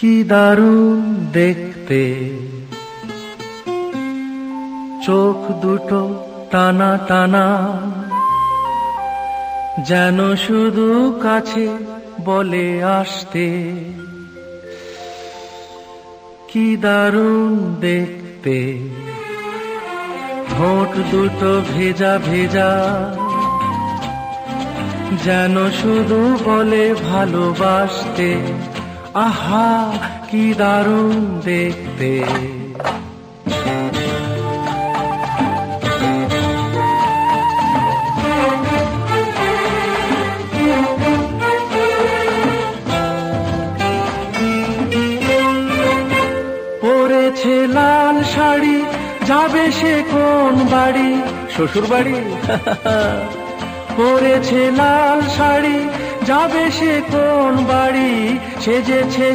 কি দারুণ দেখতে, চোখ দুটো টানা টানা, যেন শুধু কাছে বলে আসতে। কি দারুণ দেখতে, ঠোঁট দুটো ভেজা ভেজা, যেন শুধু বলে ভালোবাসতে। আহা কি দারুণ দেখতে। পরেছে লাল শাড়ি, যাবে সে কোন বাড়ি? শ্বশুর বাড়ি। পরেছে লাল শাড়ি, যাবে সে কোন বাড়ি? সেজেছে